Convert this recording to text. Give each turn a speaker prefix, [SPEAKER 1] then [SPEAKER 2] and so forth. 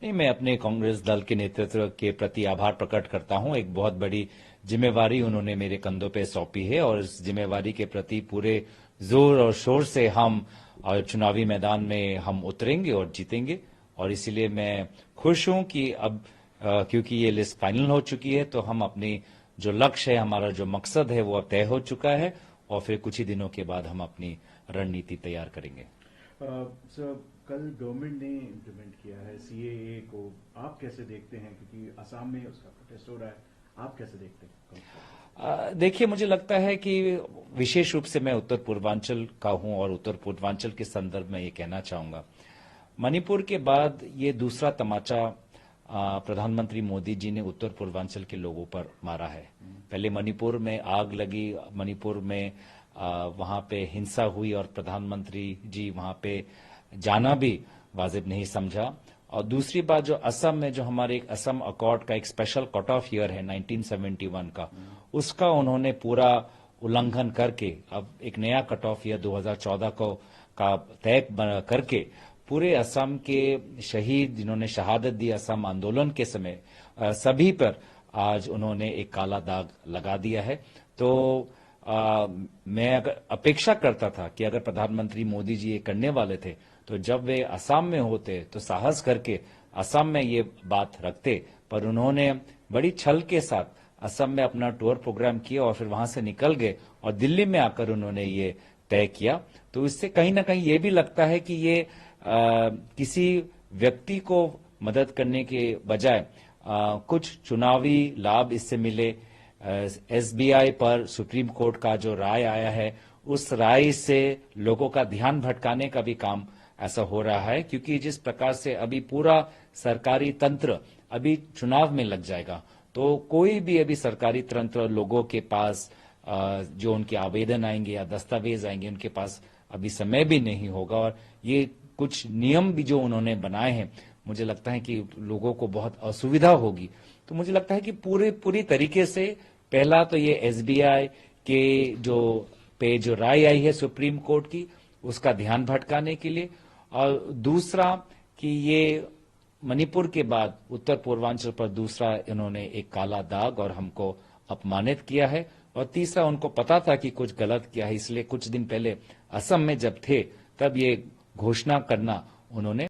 [SPEAKER 1] नहीं, मैं अपने कांग्रेस दल के नेतृत्व के प्रति आभार प्रकट करता हूं। एक बहुत बड़ी जिम्मेवारी उन्होंने मेरे कंधों पे सौंपी है और इस जिम्मेवारी के प्रति पूरे जोर और शोर से हम चुनावी मैदान में हम उतरेंगे और जीतेंगे। और इसीलिए मैं खुश हूं कि अब क्योंकि ये लिस्ट फाइनल हो चुकी है तो हम अपनी जो लक्ष्य है, हमारा जो मकसद है, वो अब तय हो चुका है और फिर कुछ ही दिनों के बाद हम अपनी रणनीति तैयार करेंगे।
[SPEAKER 2] सर, कल गवर्नमेंट ने इम्प्लीमेंट किया है सीएए को, आप कैसे देखते हैं? क्योंकि असम में उसका प्रोटेस्ट हो रहा है, आप कैसे देखते हैं?
[SPEAKER 1] देखिए, मुझे लगता है कि विशेष रूप से मैं उत्तर पूर्वांचल का हूं और उत्तर पूर्वांचल के संदर्भ में ये कहना चाहूंगा, मणिपुर के बाद ये दूसरा तमाचा प्रधानमंत्री मोदी जी ने उत्तर पूर्वांचल के लोगों पर मारा है। पहले मणिपुर में आग लगी, मणिपुर में वहां पे हिंसा हुई और प्रधानमंत्री जी वहां पे जाना भी वाजिब नहीं समझा। और दूसरी बात, जो असम में जो हमारे एक असम अकॉर्ड का एक स्पेशल कट ऑफ ईयर है 1971 का, उसका उन्होंने पूरा उल्लंघन करके अब एक नया कट ऑफ ईयर 2014 को का तय करके पूरे असम के शहीद जिन्होंने शहादत दी असम आंदोलन के समय, सभी पर आज उन्होंने एक काला दाग लगा दिया है। तो मैं अगर अपेक्षा करता था कि अगर प्रधानमंत्री मोदी जी ये करने वाले थे तो जब वे असम में होते तो साहस करके असम में ये बात रखते, पर उन्होंने बड़ी छल के साथ असम में अपना टूर प्रोग्राम किया और फिर वहां से निकल गए और दिल्ली में आकर उन्होंने ये तय किया। तो इससे कहीं ना कहीं ये भी लगता है कि ये किसी व्यक्ति को मदद करने के बजाय कुछ चुनावी लाभ इससे मिले। एसबीआई पर सुप्रीम कोर्ट का जो राय आया है, उस राय से लोगों का ध्यान भटकाने का भी काम ऐसा हो रहा है, क्योंकि जिस प्रकार से अभी पूरा सरकारी तंत्र अभी चुनाव में लग जाएगा तो कोई भी अभी सरकारी तंत्र लोगों के पास जो उनके आवेदन आएंगे या दस्तावेज आएंगे उनके पास अभी समय भी नहीं होगा। और ये कुछ नियम भी जो उन्होंने बनाए हैं, मुझे लगता है कि लोगों को बहुत असुविधा होगी। तो मुझे लगता है कि पूरी तरीके से पहला तो ये एसबीआई के जो राय आई है सुप्रीम कोर्ट की, उसका ध्यान भटकाने के लिए, और दूसरा कि ये मणिपुर के बाद उत्तर पूर्वांचल पर दूसरा इन्होंने एक काला दाग और हमको अपमानित किया है, और तीसरा उनको पता था कि कुछ गलत किया है, इसलिए कुछ दिन पहले असम में जब थे तब ये घोषणा करना उन्होंने